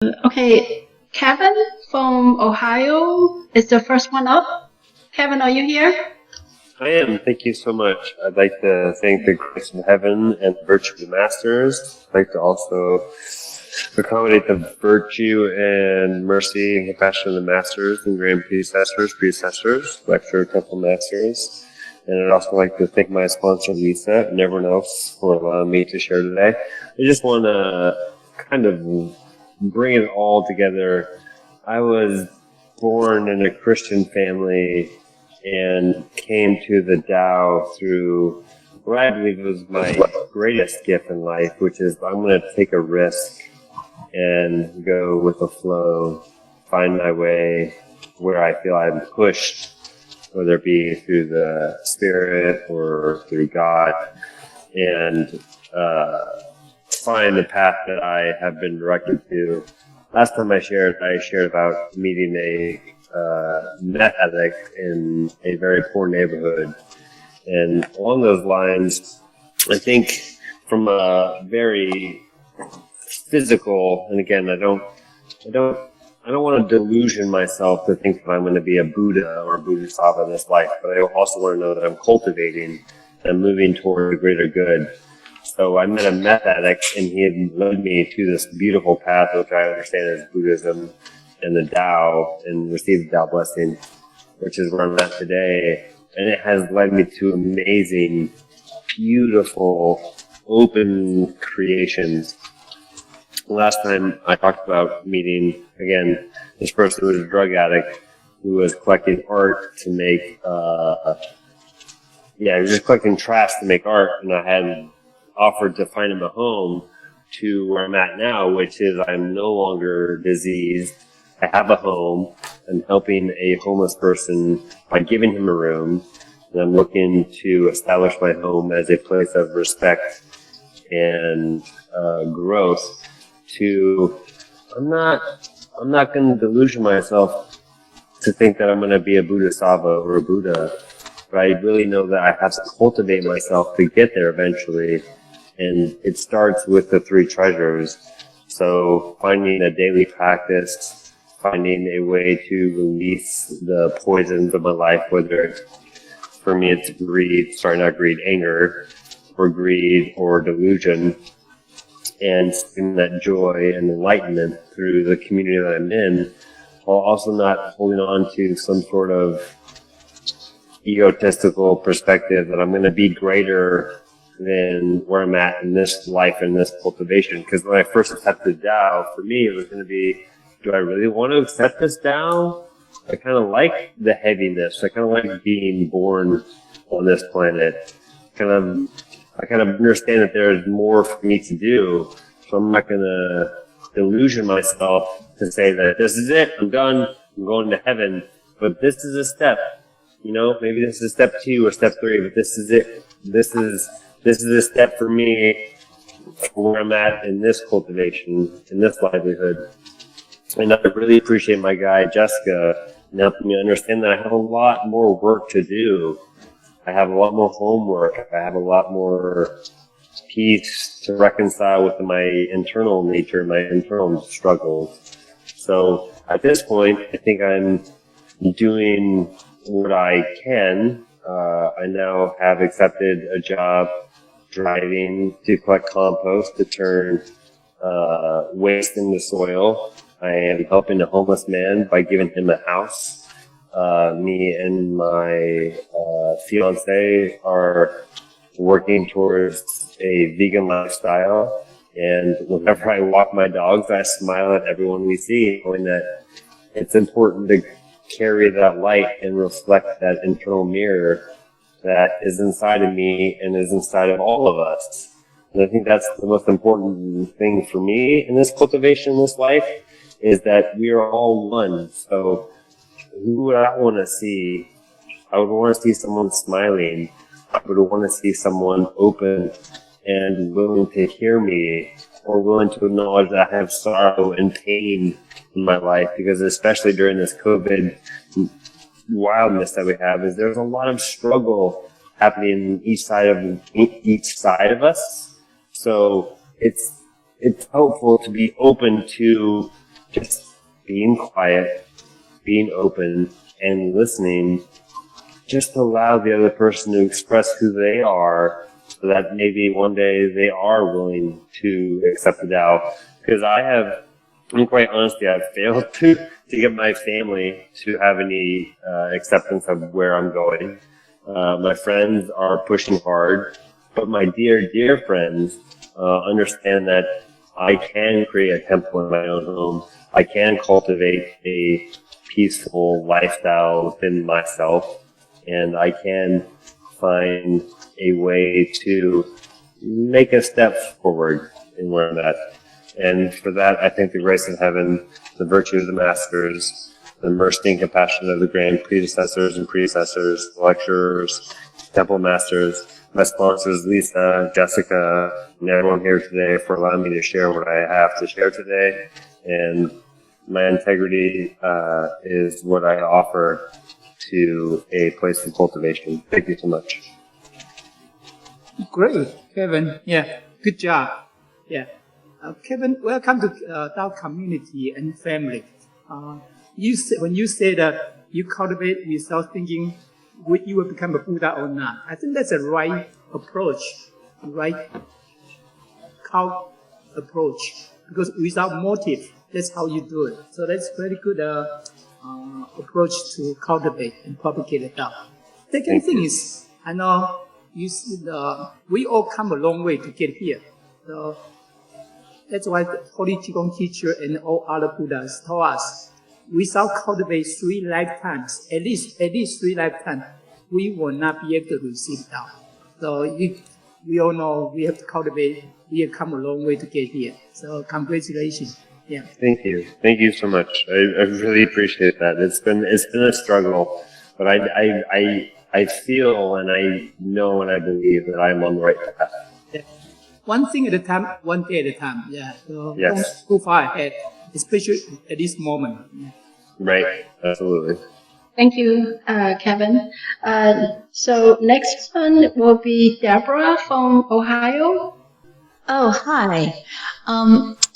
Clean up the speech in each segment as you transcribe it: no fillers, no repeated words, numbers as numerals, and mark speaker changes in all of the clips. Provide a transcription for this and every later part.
Speaker 1: Okay, Kevin from Ohio is the first one up. Kevin, are you here?
Speaker 2: I am. Thank you so much. I'd like to thank the grace of heaven and the virtue of the masters. I'd like to also accommodate the virtue and mercy and compassion of the masters and grand predecessors, lecturer, temple masters. And I'd also like to thank my sponsor, Lisa, and everyone else for allowing me to share today. I just want to kind of bring it all together. I was born in a Christian family and came to the Tao through what I believe was my greatest gift in life, which is I'm going to take a risk and go with the flow, find my way where I feel I'm pushed, whether it be through the Spirit or through God, and find the path that I have been directed to. Last time I shared about meeting a meth addict in a very poor neighborhood. And along those lines, I think from a very physical, and again, I don't want to delusion myself to think that I'm going to be a Buddha or a Bodhisattva in this life, but I also want to know that I'm cultivating and moving toward the greater good. So I met a meth addict, and he had led me to this beautiful path, which I understand as Buddhism and the Tao, and received the Tao blessing, which is where I'm at today. And it has led me to amazing, beautiful, open creations. Last time I talked about meeting, again, this person who was a drug addict who was collecting art to make, he was just collecting trash to make art, and I had offered to find him a home to where I'm at now, which is I'm no longer diseased. I have a home. I'm helping a homeless person by giving him a room, and I'm looking to establish my home as a place of respect and growth. I'm not going to delusion myself to think that I'm going to be a Bodhisattva or a Buddha, but I really know that I have to cultivate myself to get there eventually. And it starts with the three treasures. So finding a daily practice, finding a way to release the poisons of my life, whether for me it's anger, or greed, or delusion, and seeing that joy and enlightenment through the community that I'm in, while also not holding on to some sort of egotistical perspective that I'm going to be greater than where I'm at in this life and this cultivation. Because when I first accepted Tao, for me it was going to be, do I really want to accept this Tao? I kind of like the heaviness. I kind of like being born on this planet. I kind of understand that there's more for me to do, so I'm not going to delusion myself to say that this is it, I'm done, I'm going to heaven. But this is a step, maybe this is step 2 or step 3, but this is it. This is a step for me where I'm at in this cultivation, in this livelihood. And I really appreciate my guide, Jessica, in helping me understand that I have a lot more work to do. I have a lot more homework. I have a lot more peace to reconcile with my internal nature, my internal struggles. So at this point, I think I'm doing what I can. I now have accepted a job driving to collect compost to turn waste into soil. I am helping a homeless man by giving him a house. Me and my fiance are working towards a vegan lifestyle, and whenever I walk my dogs, I smile at everyone we see, knowing that it's important to carry that light and reflect that internal mirror that is inside of me and is inside of all of us. And I think that's the most important thing for me in this cultivation, in this life, is that we are all one. So who would I want to see? I would want to see someone smiling. I would want to see someone open and willing to hear me, or willing to acknowledge that I have sorrow and pain in my life, because especially during this COVID wildness that we have, is there's a lot of struggle happening in each side of us. So it's helpful to be open to just being quiet, being open, and listening, just allow the other person to express who they are, so that maybe one day they are willing to accept the Tao. Because I'm quite honestly, I've failed to get my family to have any acceptance of where I'm going. My friends are pushing hard, but my dear friends understand that I can create a temple in my own home. I can cultivate a peaceful lifestyle within myself, and I can find a way to make a step forward in where I'm at. And for that, I thank the grace of heaven, the virtue of the masters, the mercy and compassion of the grand predecessors and predecessors, lecturers, temple masters, my sponsors, Lisa, Jessica, and everyone here today for allowing me to share what I have to share today. And my integrity is what I offer to a place of cultivation. Thank you so much.
Speaker 3: Great, Kevin. Yeah, good job. Yeah. Kevin, welcome to Tao community and family. When you say that you cultivate without thinking you will become a Buddha or not, I think that's a right approach, right approach. Because without motive, that's how you do it. So that's very good approach to cultivate and propagate the Tao. Second thing is, I know we all come a long way to get here. So that's why the Holy Qigong teacher and all other Buddhas told us, without cultivate 3 lifetimes, at least 3 lifetimes, we will not be able to receive Tao. So we all know we have to cultivate. We have come a long way to get here. So congratulations. Yeah.
Speaker 2: Thank you so much. I really appreciate that. It's been a struggle, but I feel and I know and I believe that I'm on the right path.
Speaker 3: Yeah. One thing at a time, one day at a time. Yeah. So
Speaker 2: yes.
Speaker 3: Don't go far ahead, especially at this moment. Yeah.
Speaker 2: Right. Absolutely.
Speaker 1: Thank you, Kevin. So next one will be Debra from Ohio.
Speaker 4: Oh, hi.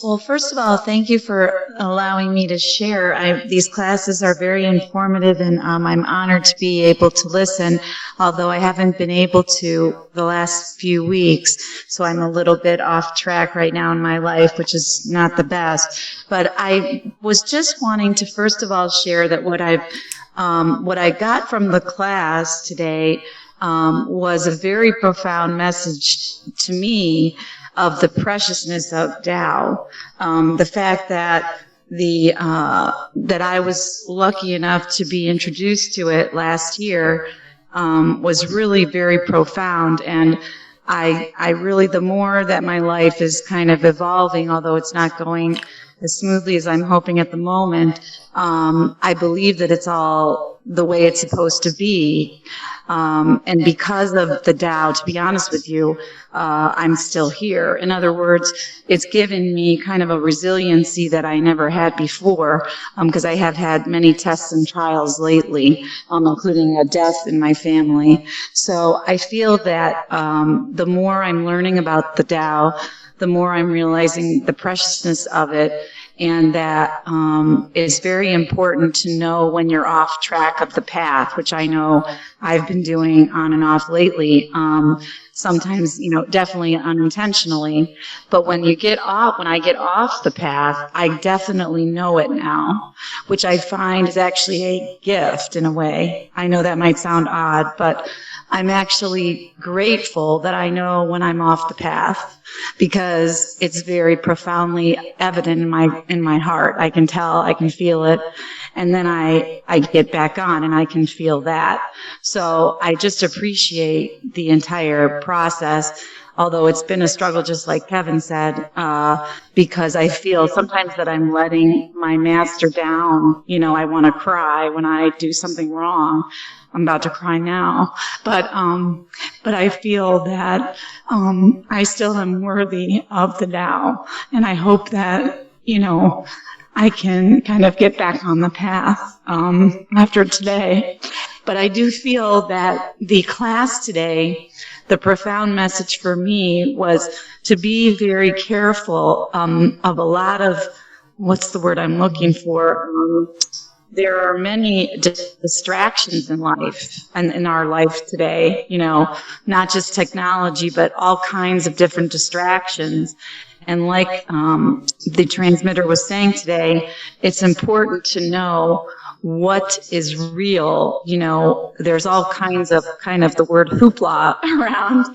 Speaker 4: Well, first of all, thank you for allowing me to share. These classes are very informative, and I'm honored to be able to listen, although I haven't been able to the last few weeks, so I'm a little bit off track right now in my life, which is not the best. But I was just wanting to, first of all, share that what I got from the class today was a very profound message to me of the preciousness of Tao. The fact that that I was lucky enough to be introduced to it last year was really very profound. And I really, the more that my life is kind of evolving, although it's not going as smoothly as I'm hoping at the moment, I believe that it's all the way it's supposed to be. And because of the Tao, to be honest with you, I'm still here. In other words, it's given me kind of a resiliency that I never had before, because I have had many tests and trials lately, including a death in my family. So I feel that the more I'm learning about the Tao, the more I'm realizing the preciousness of it, and that it's very important to know when you're off track of the path, which I know I've been doing on and off lately. Sometimes, definitely unintentionally. But when I get off the path, I definitely know it now, which I find is actually a gift in a way. I know that might sound odd, but I'm actually grateful that I know when I'm off the path, because it's very profoundly evident in my heart. I can tell, I can feel it, and then I get back on and I can feel that. So I just appreciate the entire process, although it's been a struggle, just like Kevin said, because I feel sometimes that I'm letting my master down. I want to cry when I do something wrong. I'm about to cry now, but I feel that I still am worthy of the Tao, and I hope that I can kind of get back on the path after today. But I do feel that the class today, the profound message for me was to be very careful of a lot of what's the word I'm looking for? There are many distractions in life and in our life today, not just technology, but all kinds of different distractions. And like the transmitter was saying today, it's important to know what is real. There's all kinds of the word hoopla around.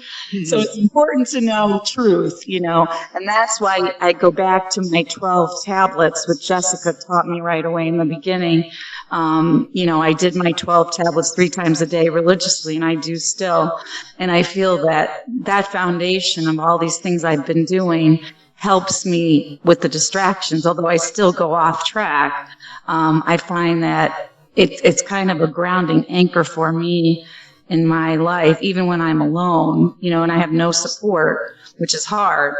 Speaker 4: So it's important to know truth, and that's why I go back to my 12 tablets, which Jessica taught me right away in the beginning. I did my 12 tablets 3 times a day religiously, and I do still. And I feel that foundation of all these things I've been doing helps me with the distractions, although I still go off track. I find that it's kind of a grounding anchor for me in my life, even when I'm alone, and I have no support, which is hard,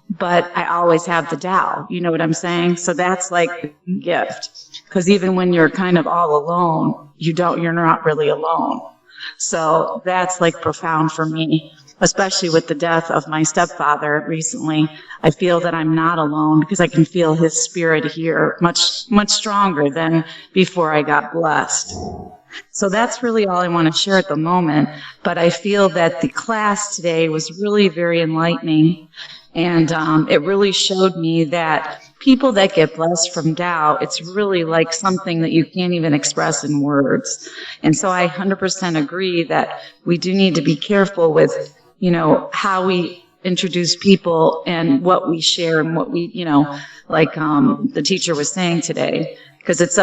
Speaker 4: but I always have the Tao, you know what I'm saying? So that's like a gift, because even when you're kind of all alone, you're not really alone. So that's like profound for me, especially with the death of my stepfather recently. I feel that I'm not alone because I can feel his spirit here much, much stronger than before I got blessed. So that's really all I want to share at the moment. But I feel that the class today was really very enlightening. And it really showed me that people that get blessed from Tao, it's really like something that you can't even express in words. And so I 100% agree that we do need to be careful with, how we introduce people and what we share and what we, like the teacher was saying today, because it's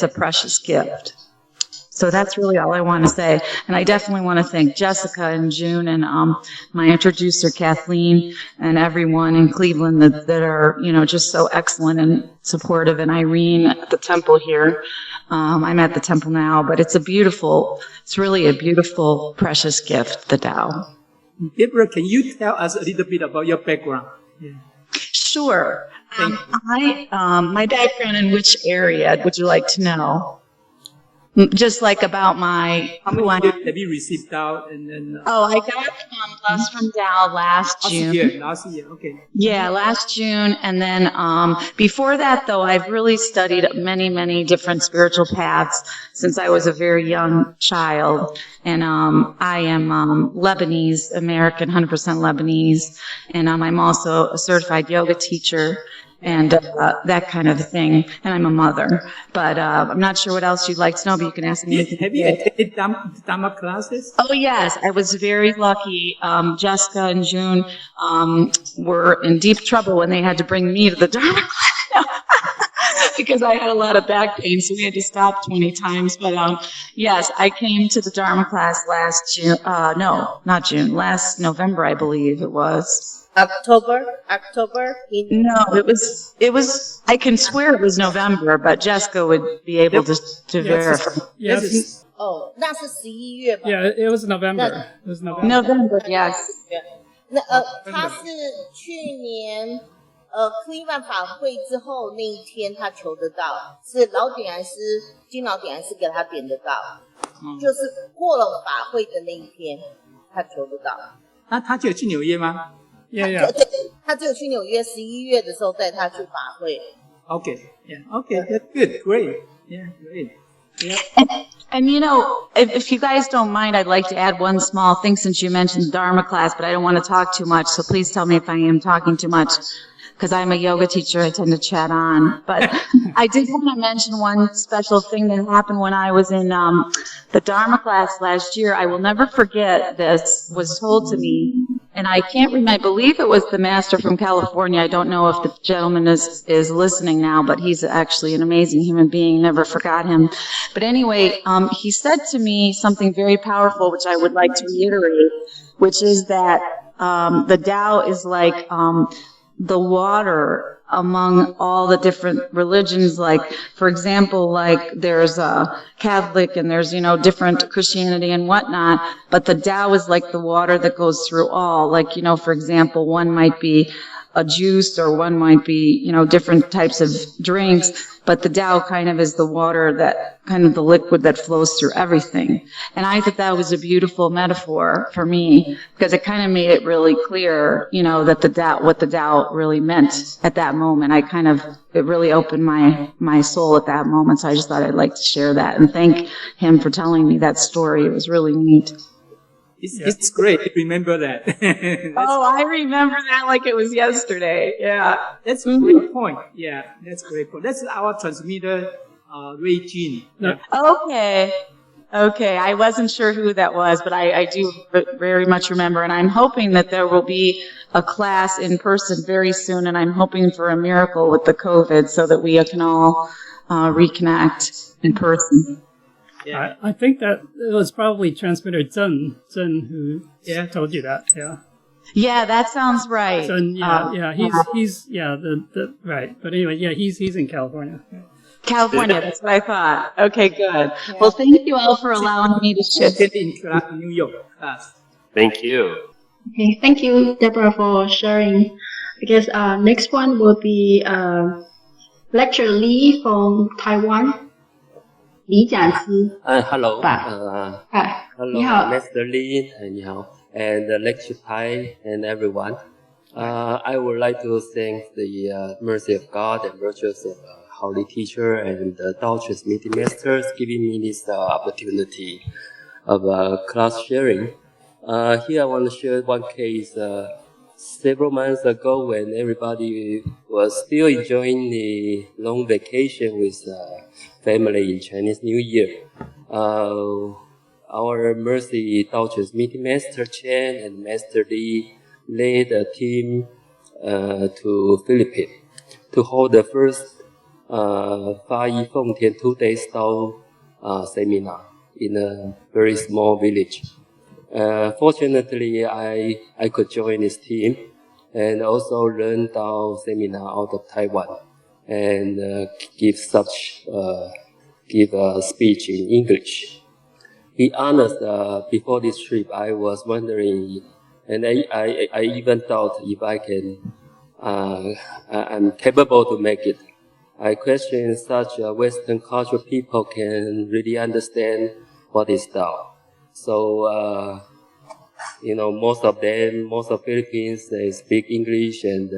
Speaker 4: a precious gift. So that's really all I want to say. And I definitely want to thank Jessica and June and my introducer, Kathleen, and everyone in Cleveland that are, just so excellent and supportive, and Irene at the temple here. I'm at the temple now, but it's really a beautiful, precious gift, the Tao.
Speaker 3: Debra, can you tell us a little bit about your background? Yeah.
Speaker 4: Sure. My background in which area would you like to know? Just like about
Speaker 3: how many years have you received Tao? And then,
Speaker 4: I got blessed from Tao last June.
Speaker 3: Last year, okay.
Speaker 4: Yeah, last June. And then before that, though, I've really studied many, many different spiritual paths since I was a very young child. And I am Lebanese, American, 100% Lebanese. And I'm also a certified yoga teacher. And that kind of thing. And I'm a mother. But I'm not sure what else you'd like to know, but you can ask me.
Speaker 3: Have you attended Dharma classes?
Speaker 4: Oh, yes. I was very lucky. Jessica and June were in deep trouble when they had to bring me to the Dharma class because I had a lot of back pain, so we had to stop 20 times. But yes, I came to the Dharma class last June. No, not June. Last November, I believe it was.
Speaker 5: October.
Speaker 4: No, it was. I can swear it was November, but Jessica would be able to verify.
Speaker 6: Yes.
Speaker 5: 那是11月吧
Speaker 6: Yeah, it was November. It was November.
Speaker 4: November, yes.
Speaker 5: 他是去年Cleveland 法会之后那一天他求得到，是金老点师给他点得到，就是过了法会的那一天他求得到。
Speaker 3: 那他就有去纽约吗？
Speaker 6: Yeah.
Speaker 5: 对，他只有去纽约11月的时候带他去法会。
Speaker 3: Okay, yeah, okay, that's good, great, yeah, great. Yeah.
Speaker 4: And if you guys don't mind, I'd like to add one small thing since you mentioned the Dharma class, but I don't want to talk too much, so please tell me if I am talking too much, because I'm a yoga teacher, I tend to chat on. But I did want to mention one special thing that happened when I was in the Dharma class last year. I will never forget this, was told to me, and I can't remember, I believe it was the master from California. I don't know if the gentleman is listening now, but he's actually an amazing human being, never forgot him. But anyway, he said to me something very powerful, which I would like to reiterate, which is that the Tao is like the water among all the different religions. Like, for example, like there's a Catholic and there's, different Christianity and whatnot, but the Tao is like the water that goes through all. Like, for example, one might be a juice, or one might be, different types of drinks, but the Tao kind of is the water, that kind of the liquid that flows through everything. And I thought that was a beautiful metaphor for me, because it kind of made it really clear, that the Tao, what the Tao really meant at that moment. It really opened my soul at that moment. So I just thought I'd like to share that and thank him for telling me that story. It was really neat.
Speaker 3: It's great. Remember that.
Speaker 4: I remember that like it was yesterday. Yeah.
Speaker 3: That's a great point. Yeah, that's a great point. That's our transmitter, Ray Jean. Yeah.
Speaker 4: Okay. I wasn't sure who that was, but I do very much remember. And I'm hoping that there will be a class in person very soon. And I'm hoping for a miracle with the COVID so that we can all reconnect in person.
Speaker 3: Yeah.
Speaker 6: I think that it was probably transmitter Zhen who told you that. Yeah.
Speaker 4: Yeah, that sounds right.
Speaker 6: Zhen, he's right. But anyway, he's in California.
Speaker 4: California, that's what I thought. Okay, good. Well, thank you all for allowing me to share.
Speaker 3: In New York.
Speaker 2: Thank you.
Speaker 1: Okay, thank you, Debra, for sharing. I guess next one will be Lecturer Lee from Taiwan. 李讲师
Speaker 7: Hello.
Speaker 1: 吧。
Speaker 7: Hello,
Speaker 1: 你好。
Speaker 7: Mr. Lee, 你好, and Lecture Pai and everyone. I would like to thank the mercy of God and virtues of Holy Teacher and the Tao Transmitting Masters giving me this opportunity of class sharing. Here I want to share one case. Several months ago, when everybody was still enjoying the long vacation with family in Chinese New Year, our Mercy Tao Transmitting Master Chen and Master Li led a team to Philippines to hold the first Fa Yi Feng Tian 2 days Tao seminar in a very small village. Fortunately, I could join this team and also learn Tao seminar out of Taiwan and give a speech in English. Be honest, before this trip, I was wondering, and I even thought if I can, I'm capable to make it. I question such Western cultural people can really understand what is Tao. So, most of Philippines, they speak English and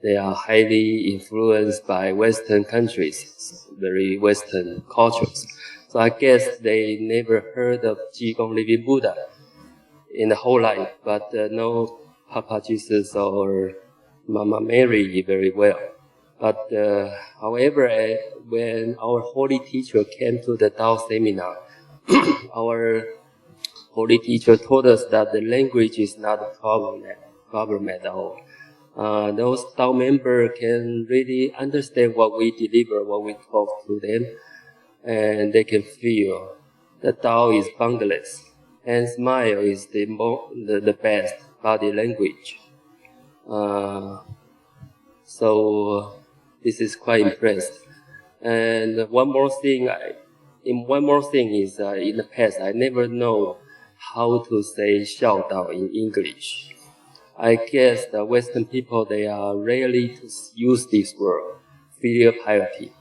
Speaker 7: they are highly influenced by Western countries, very Western cultures. So I guess they never heard of Qigong Living Buddha in the whole life, but know Papa Jesus or Mama Mary very well. But however, when our holy teacher came to the Tao seminar, our holy teacher told us that the language is not a problem at all. Those Tao members can really understand what we deliver, what we talk to them, and they can feel that Tao is boundless, and smile is the best body language. So this is quite impressed. And one more thing is in the past I never know how to say 孝道 in English. I guess the Western people, they are rarely to use this word, filial piety.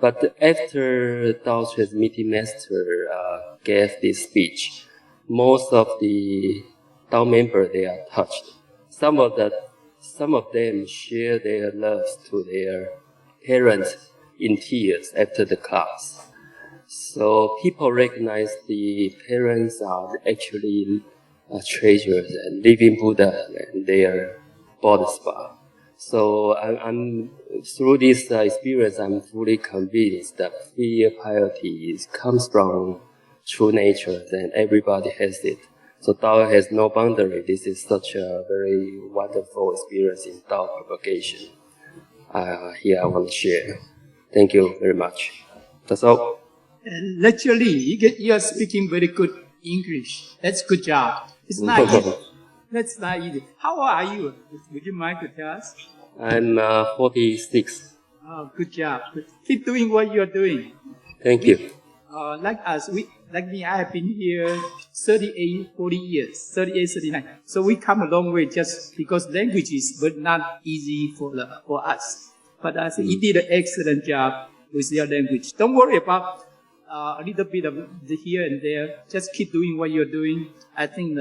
Speaker 7: But after Tao Transmitting Master gave this speech, most of the Tao members, they are touched. Some of them share their love to their parents in tears after the class. So people recognize the parents are actually treasures and living Buddha and their bodhisattva. So I'm through this experience, I'm fully convinced that filial piety comes from true nature and everybody has it. So Tao has no boundary. This is such a very wonderful experience in Tao propagation. Here I want to share. Thank you very much. That's all.
Speaker 3: Literally, you are speaking very good English. That's good job. It's not easy. That's not easy. How old are you? Would you mind to tell us?
Speaker 7: I'm 46.
Speaker 3: Oh, good job. Keep doing what you're doing.
Speaker 7: Thank you.
Speaker 3: Like us, like me, I have been here 38, 40 years, 38, 39. So we come a long way just because languages were not easy for us. But I think you did an excellent job with your language. Don't worry about a little bit of the here and there. Just keep doing what you're doing. I think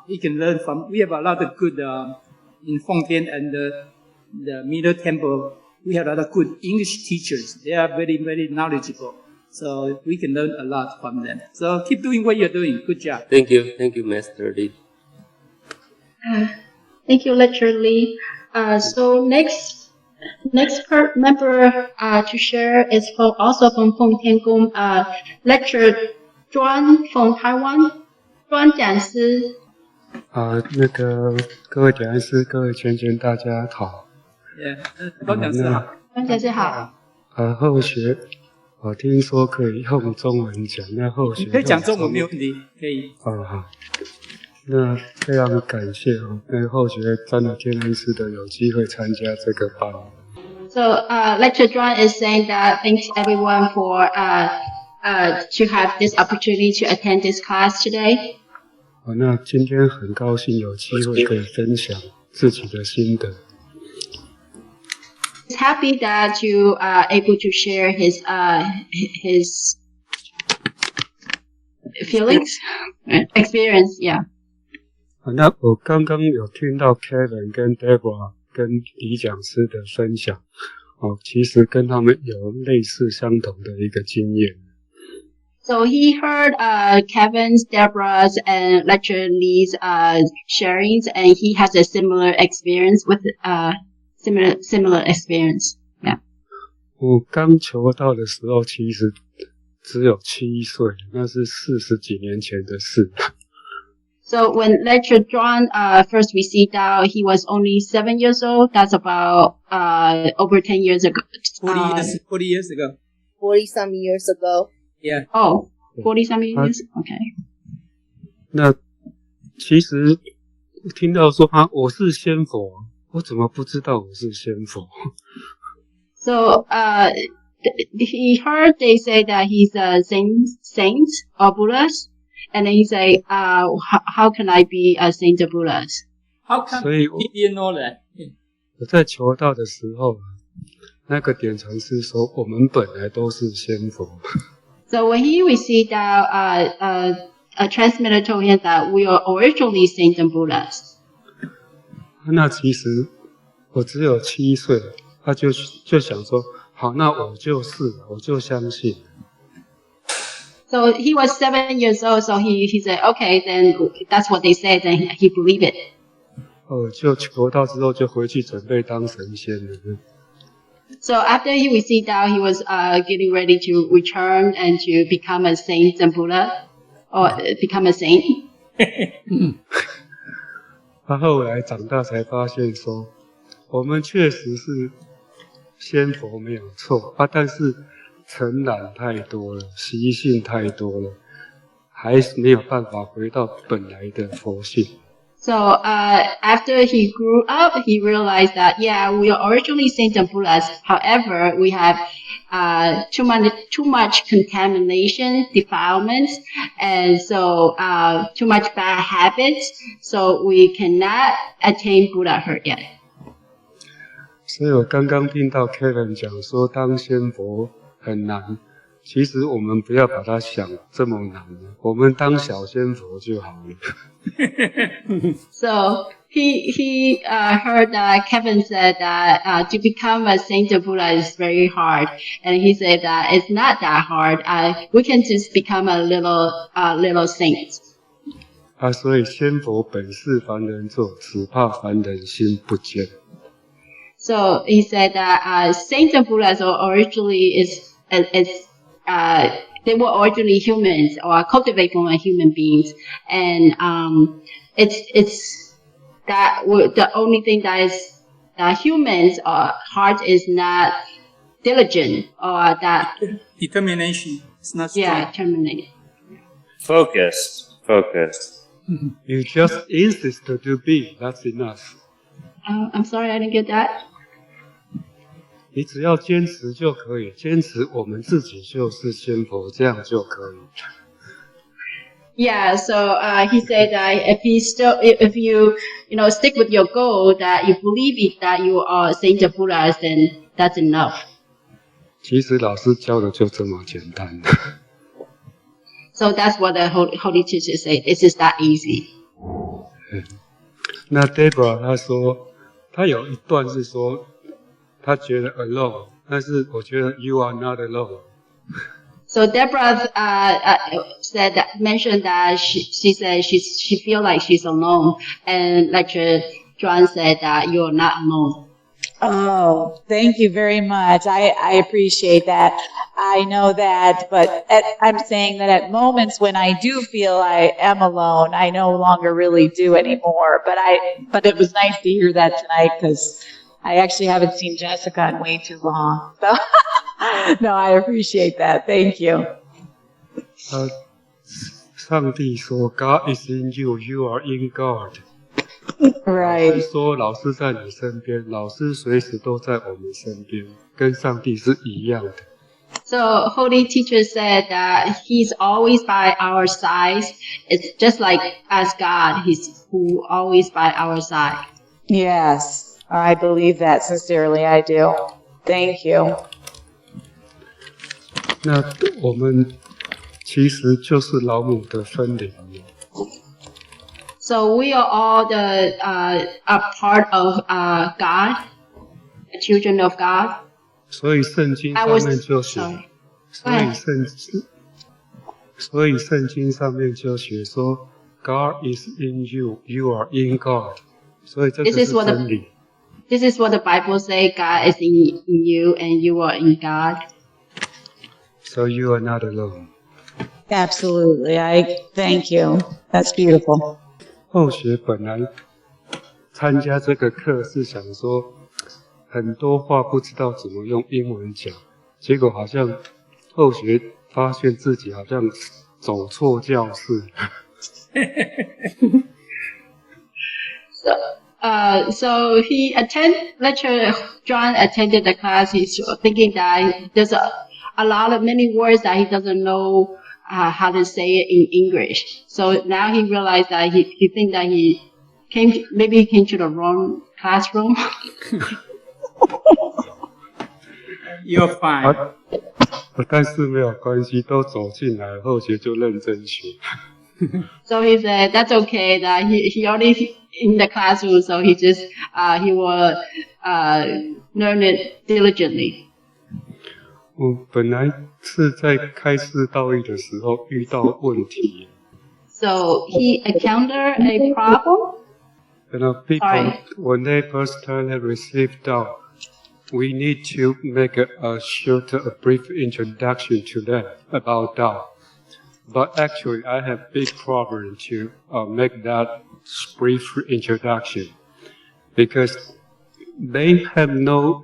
Speaker 3: you can learn from. We have a lot of good in Fengtian and the Middle Temple. We have a lot of good English teachers. They are very, very knowledgeable. So we can learn a lot from them. So keep doing what you're doing. Good job.
Speaker 7: Thank you, Master Lee.
Speaker 1: Thank you, Lecturer Lee. So next member to share is also from Fengtian Gong, Lecturer Zhuan from Taiwan. 专讲师。
Speaker 8: 各位讲师，各位全大家好。
Speaker 3: 专讲师好。
Speaker 1: 专讲师好。
Speaker 8: 后学，我听说可以用中文讲，那后学
Speaker 3: 可以讲中文没有问题，可以。
Speaker 8: 好。那非常感谢那后学真的天恩师的有机会参加这个班。
Speaker 1: So Lecturer Zhuan is saying that thanks everyone for to have this opportunity to attend this class today.
Speaker 8: 那今天很高兴有机会可以分享自己的心得。
Speaker 1: He's happy that you are able to share his feelings, experience, yeah.
Speaker 8: 那我刚刚有听到 Kevin 跟 Debra 跟李讲师的分享，其实跟他们有类似相同的一个经验。
Speaker 1: So he heard Kevin's, Debra's, and Lecturer Lee's sharings, and he has a similar experience with similar experience. Yeah.
Speaker 8: 我刚求道的时候，其实只有7岁，那是40几年前的事。
Speaker 1: So when Lecturer Zhuan first received out, he was only 7 years old. That's about over 10 years ago.
Speaker 3: 40 years ago.
Speaker 5: 40-some years ago.
Speaker 3: Yeah.
Speaker 1: Oh, 40-some years? Okay.
Speaker 8: 那其实听到说我是仙佛，我怎么不知道我是仙佛？
Speaker 1: So he heard they say that he's a saint or Buddhas. And then he say, how can I be a saint of Buddhas?
Speaker 3: How come he didn't know that?
Speaker 8: 我在求道的时候，那个点禅师说，我们本来都是仙佛。
Speaker 1: So when he received a transmitter told him that we are originally saints and Buddhas.
Speaker 8: 那其实我只有7岁，他就想说，好，那我就是了，我就相信。
Speaker 1: So he was 7 years old, so he said, okay, then that's what they said, then he believed it.
Speaker 8: 就求道之后就回去准备当神仙了。
Speaker 1: So after he received out, he was getting ready to return and to become a saint and Buddha, or become a saint.
Speaker 8: 他后来长大才发现说，我们确实是仙佛没有错但是尘染太多了，习性太多了，还是没有办法回到本来的佛性。
Speaker 1: So after he grew up, he realized that we are originally saints and Buddhas. However, we have too much contamination, defilements, and so too much bad habits. So we cannot attain Buddhahood yet.
Speaker 8: 所以我刚刚听到 Kevin 讲说，当仙佛很难，其实我们不要把它想这么难，我们当小仙佛就好了。
Speaker 1: So he heard that Kevin said that to become a saint of Buddha is very hard, and he said that it's not that hard. We can just become a little saint.
Speaker 8: 所以仙佛本是凡人做，只怕凡人心不坚。
Speaker 1: So he said that saints and Buddhas originally they were originally humans or cultivated from human beings, and it's that the only thing that humans' heart is not diligent or that
Speaker 3: determination is not strong.
Speaker 1: Yeah, determination.
Speaker 2: Focused.
Speaker 8: You just insist to be, that's enough.
Speaker 1: I'm sorry, I didn't get that.
Speaker 8: 你只要坚持就可以，坚持我们自己就是仙佛，这样就可以。
Speaker 1: Yeah, so he said that if you stick with your goal, that you believe it, that you are Saint Buddha, then that's enough.
Speaker 8: 其实老师教的就这么简单。
Speaker 1: So that's what the holy teacher said. This is that easy.
Speaker 8: 那 Debra 她说，她有一段是说，她觉得 alone， 但是我觉得 you are not alone。
Speaker 1: So Debra mentioned that she said she feel like she's alone, and Lecturer John said that you're not alone.
Speaker 4: Oh, thank you very much. I appreciate that. I know that, but I'm saying that at moments when I do feel I am alone, I no longer really do anymore. But it was nice to hear that tonight because I actually haven't seen Jessica in way too long. So no, I appreciate that. Thank you.
Speaker 8: 上帝说 God is in you, you are in God.
Speaker 4: Right.
Speaker 8: 老师说老师在你身边，老师随时都在我们身边，跟上帝是一样的。
Speaker 1: So Holy Teacher said that He's always by our side. It's just like as God, He's who always by our side.
Speaker 4: Yes, I believe that sincerely. I do. Thank you.
Speaker 8: 那我们其实就是老母的分灵。
Speaker 1: So we are all a part of God, the children of God.
Speaker 8: 所以圣经上面就写，所以圣经上面就写说 God is in you, you are in God. 所以这个是真理。
Speaker 1: This is what the Bible says. God is in you, and you are in God.
Speaker 8: So you are not alone.
Speaker 4: Absolutely. I thank you. That's beautiful.
Speaker 8: 后学本来参加这个课是想说很多话不知道怎么用英文讲，结果好像后学发现自己好像走错教室。
Speaker 1: So John attended the class. He's thinking that there's a lot of many words that he doesn't know how to say it in English. So now he realized that he think that he came to the wrong classroom.
Speaker 3: You're fine.
Speaker 8: 但是没有关系，都走进来，后学就认真学。
Speaker 1: So he said that's okay. That he already in the classroom, so he will learn it diligently.
Speaker 8: 我本来是在开示道义的时候遇到问题。
Speaker 1: So he encountered a problem.
Speaker 8: People, when they first time receive Tao, we need to make a brief introduction to them about Tao. But actually, I have big problem to make that brief introduction because they have no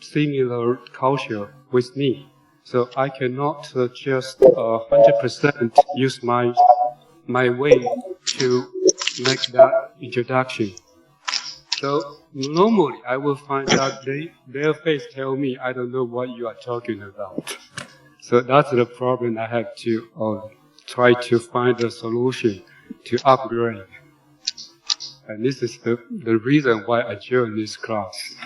Speaker 8: similar culture with me, so I cannot just 100% use my way to make that introduction. So normally I will find out their face tell me I don't know what you are talking about. So that's the problem. I have to try to find a solution to upgrade. And this is the reason why I joined this class.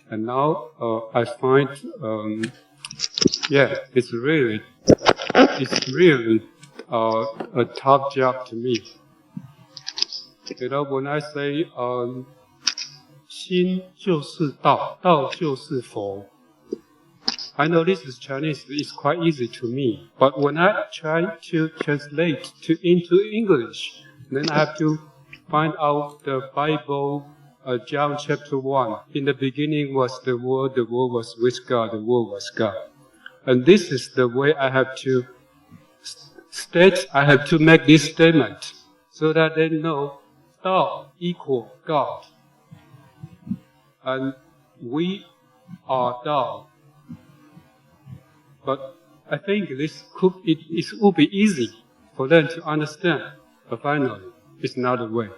Speaker 8: And now I find, it's really a tough job to me. You know, when I say 心就是道，道就是佛。I know this is Chinese, it's quite easy to me. But when I try to translate into English, then I have to find out the Bible, John chapter 1. In the beginning was the Word was with God, the Word was God. And this is the way I have to make this statement so that they know Tao equal God. And we are Tao. But I think it would be easy for them to understand. But finally, it's not the way.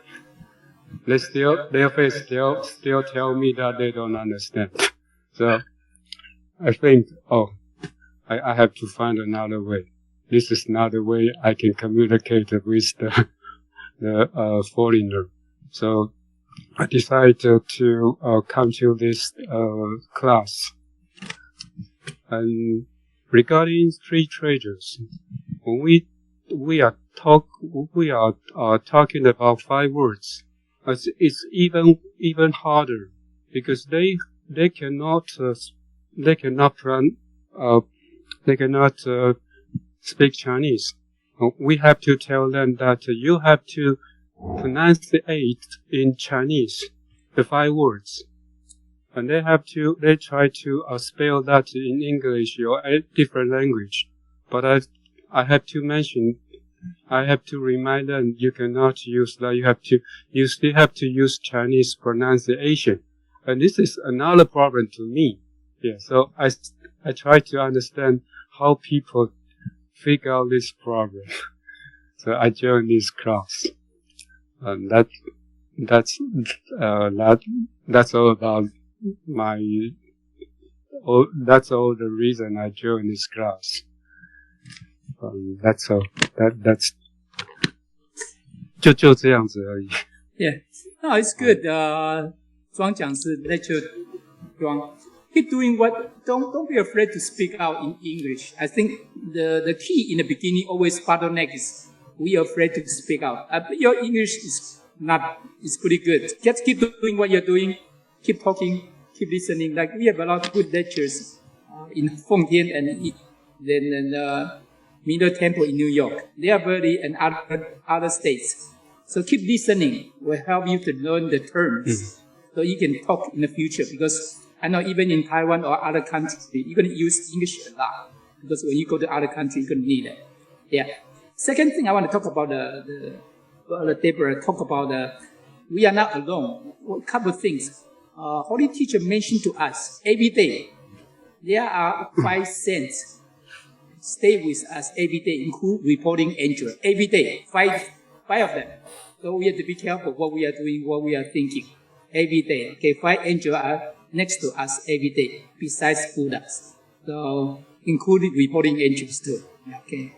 Speaker 8: Their face still tell me that they don't understand. So I think, I have to find another way. this is not the way I can communicate with the foreigner. So I decided to come to this class. And regarding street treasures, when we are talking about 5 words, it's even harder because they cannot speak Chinese. We have to tell them that you have to pronunciate in Chinese the 5 words, and they try to spell that in English or a different language. But I have to remind them you cannot use that. You still have to use Chinese pronunciation, and this is another problem to me. Yeah, so I try to understand how people figure out this problem. So I joined this class, and that's all about that's all the reason I joined this class. That's all. That's 就这样子而已。
Speaker 3: Yeah, no, it's good. 庄讲师 lecture 庄 keep doing what. Don't be afraid to speak out in English. I think the key in the beginning always bottleneck is we are afraid to speak out. But your English is pretty good. Just keep doing what you're doing. Keep talking. Keep listening. Like we have a lot of good lectures in Fengtian and then Middle Temple in New York. They are very and other states. So keep listening. Will help you to learn the terms so you can talk in the future. Because I know even in Taiwan or other countries, you're going to use English a lot. Because when you go to other countries, you're going to need it. Yeah. Second thing I want to talk about Debra talk about we are not alone. A couple of things. Holy Teacher mentioned to us every day. There are 5 saints stay with us every day, include reporting angel. Every day, 5 of them. So we have to be careful what we are doing, what we are thinking. Every day. Okay, 5 angels are next to us every day, besides Buddhas. So including reporting angels too. Okay.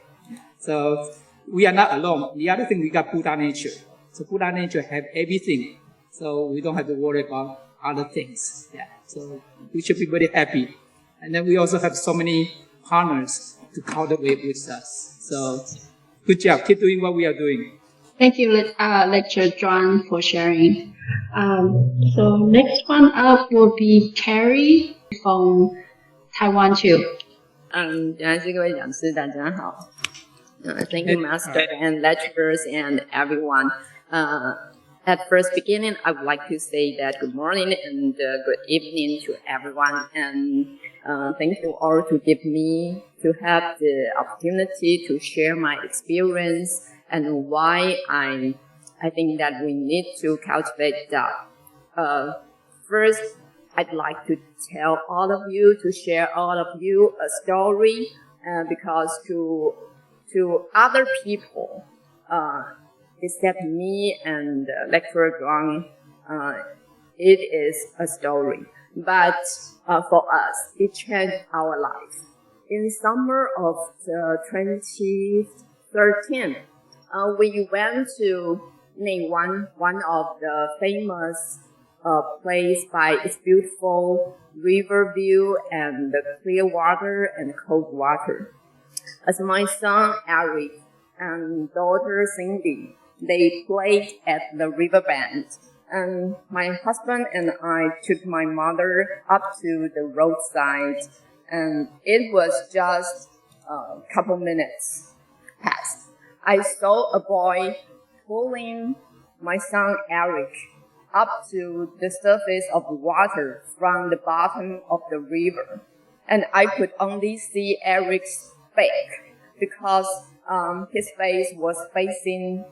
Speaker 3: So we are not alone. The other thing, we got Buddha nature. So Buddha nature have everything. So we don't have to worry about other things. Yeah. So we should be very happy. And then we also have so many partners to cultivate with us. So good job. Keep doing what we are doing.
Speaker 1: Thank you, Lecturer John, for sharing. So next one up will be Carrie from Taiwan too.
Speaker 9: 原来是各位讲师，大家好。Thank you, Master and lecturers and everyone. At first beginning, I would like to say that good morning and good evening to everyone, and thank you all to give me to have the opportunity to share my experience and why I think that we need to cultivate that. First, I'd like to tell all of you, to share all of you a story, because to other people, except me and Lecturer Zhuang, it is a story. But for us, it changed our life. In summer of 2013, we went to Neiwan, one of the famous place by its beautiful river view and the clear water and cold water. As my son Eric and daughter Cindy, they played at the riverbank, and my husband and I took my mother up to the roadside, and it was just a couple minutes past. I saw a boy pulling my son Eric up to the surface of water from the bottom of the river, and I could only see Eric's face because his face was facing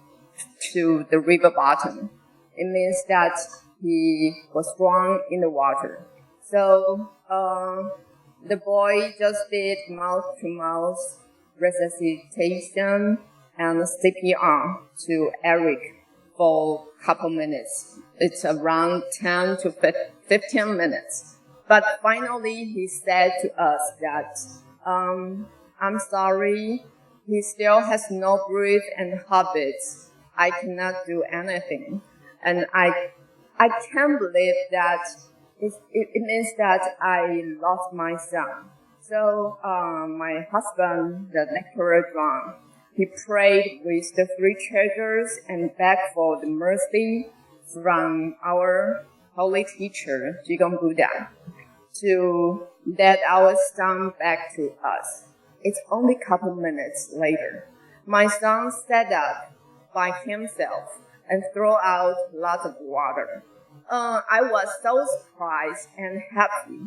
Speaker 9: to the river bottom. It means that he was drowned in the water. So the boy just did mouth-to-mouth resuscitation and CPR to Eric for a couple minutes. It's around 10 to 15 minutes. But finally, he said to us that, I'm sorry, he still has no breath and habits, I cannot do anything. And I can't believe that it means that I lost my son. So my husband, the lecturer John, he prayed with the three treasures and begged for the mercy from our holy teacher, Jigong Buddha, to let our son back to us. It's only a couple minutes later. My son sat up by himself and threw out lots of water. I was so surprised and happy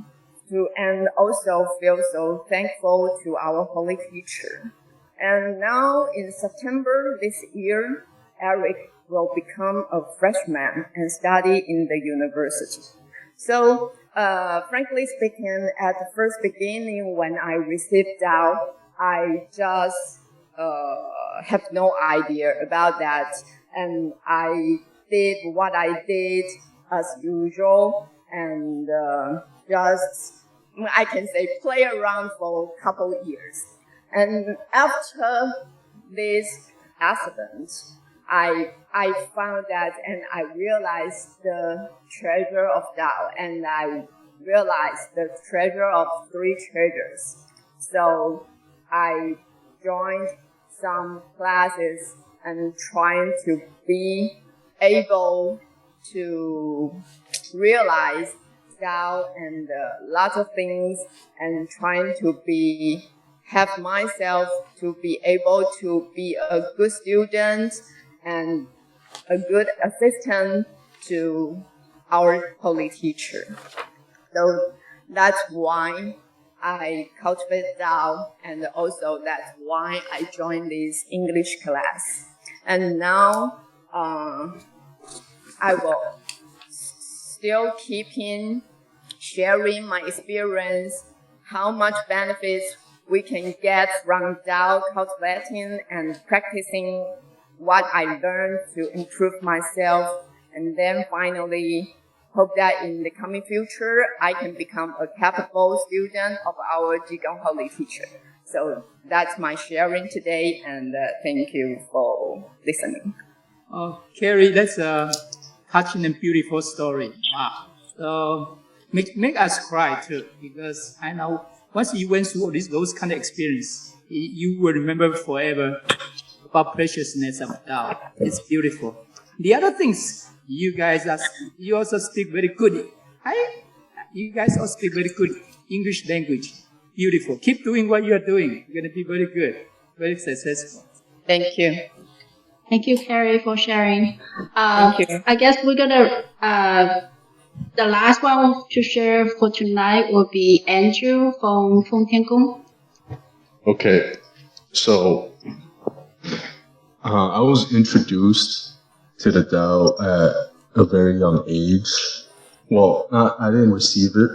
Speaker 9: and also feel so thankful to our holy teacher. And now in September this year, Eric will become a freshman and study in the university. So, frankly speaking, at the first beginning when I received Tao, I just have no idea about that. And I did what I did as usual and just, I can say, play around for a couple years. And after this accident, I found that and I realized the treasure of Tao, and I realized the treasure of three treasures. So I joined some classes and trying to be able to realize Tao and lots of things, and trying to have myself to be able to be a good student and a good assistant to our holy teacher. So that's why I cultivate Tao, and also that's why I joined this English class. And now I will still keeping sharing my experience, how much benefits we can get from Tao cultivating and practicing what I learned to improve myself, and then finally hope that in the coming future I can become a capable student of our Jigong Holy Teacher. So that's my sharing today, and thank you for listening.
Speaker 3: Carrie, that's a touching and beautiful story. Wow. So make us cry too, because I know once you went through those kind of experience, you will remember forever about preciousness of Tao. It's beautiful. The other things, you also speak very good. You guys all speak very good English language. Beautiful. Keep doing what you are doing. You're going to be very good, very successful.
Speaker 9: Thank you.
Speaker 1: Thank you, Carrie, for sharing.
Speaker 9: Thank you.
Speaker 1: I guess we're gonna, the last one to share for tonight will be Andrew from Feng Tian Gong.
Speaker 10: Okay, so I was introduced to the Tao at a very young age. Well, I didn't receive it,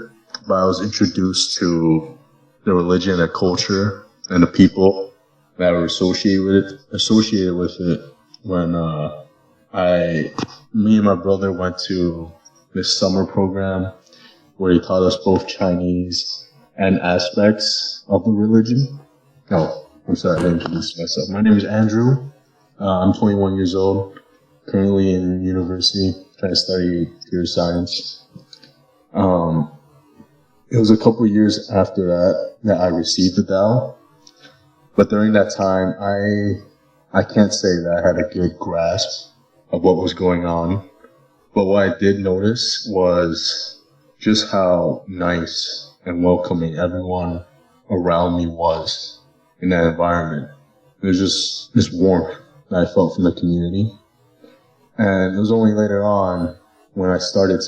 Speaker 10: but I was introduced to the religion and culture and the people that were associated with it when me and my brother went to this summer program where he taught us both Chinese and aspects of the religion. Oh, I'm sorry, I didn't introduce myself. My name is Andrew. I'm 21 years old, currently in university, trying to study computer science. It was a couple years after that I received the Tao. But during that time, I can't say that I had a good grasp of what was going on. But what I did notice was just how nice and welcoming everyone around me was in that environment. There's just this warmth that I felt from the community. And it was only later on when I started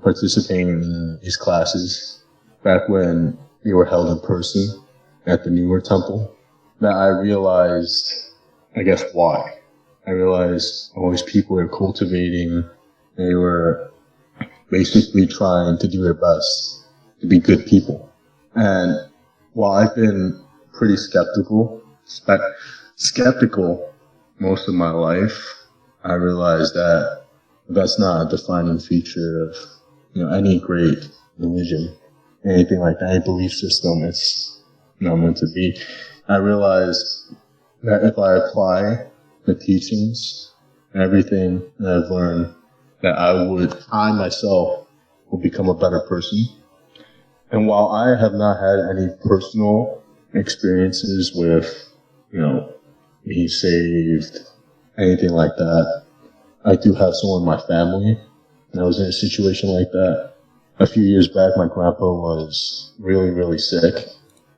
Speaker 10: participating in these classes, back when they were held in person at the newer temple, that I realized, I guess, why. I realized all these people were cultivating, they were basically trying to do their best to be good people. And while I've been pretty skeptical most of my life, I realized that that's not a defining feature of any great religion, anything like that, any belief system. It's not meant to be. I realized that if I apply the teachings and everything that I've learned, that I myself will become a better person. And while I have not had any personal experiences with, being saved, anything like that, I do have someone in my family that was in a situation like that. A few years back, my grandpa was really, really sick,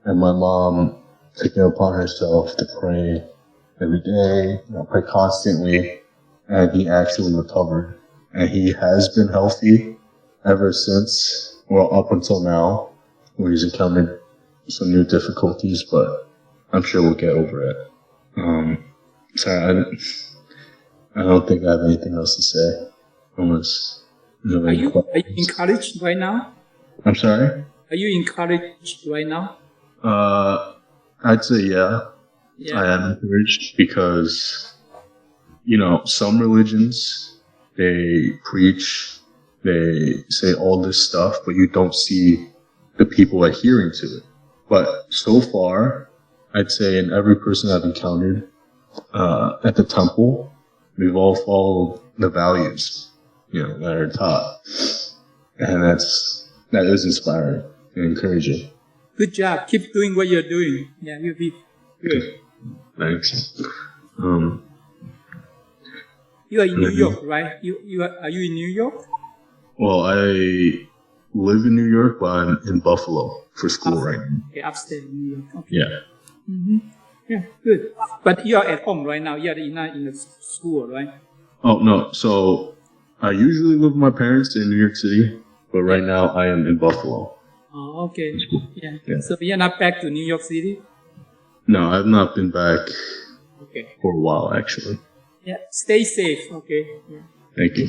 Speaker 10: and my mom took it upon herself to pray every day, pray constantly, and he actually recovered. And he has been healthy ever since, well, up until now, where he's encountered some new difficulties, but I'm sure we'll get over it. Sorry, I don't think I have anything else to say.
Speaker 3: Are you encouraged right now?
Speaker 10: I'm sorry?
Speaker 3: Are you encouraged right now?
Speaker 10: I'd say yeah. I am encouraged because, some religions, they preach, they say all this stuff, but you don't see the people adhering to it. But so far, I'd say in every person I've encountered at the temple, we've all followed the values, that are taught. And that is inspiring and encouraging.
Speaker 3: Good job. Keep doing what you're doing. Yeah, you'll be good.
Speaker 10: Thanks.
Speaker 3: You are in New York, right? Are you in New York?
Speaker 10: Well, I live in New York, but I'm in Buffalo for school right now.
Speaker 3: Okay, upstate in New York. Okay.
Speaker 10: Yeah.
Speaker 3: Mm-hmm. Yeah, good. But you are at home right now. You are not in the school, right?
Speaker 10: Oh, no. So I usually live with my parents in New York City, but right now I am in Buffalo.
Speaker 3: Oh, okay. Yeah. So you're not back to New York City?
Speaker 10: No, I've not been back for a while, actually.
Speaker 3: Yeah. Stay safe. Okay. Yeah.
Speaker 10: Thank you.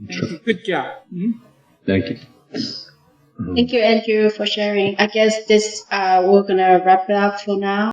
Speaker 3: Thank you. Good job. Mm-hmm.
Speaker 10: Thank you.
Speaker 1: Thank you, Andrew, for sharing. I guess we're gonna wrap it up for now.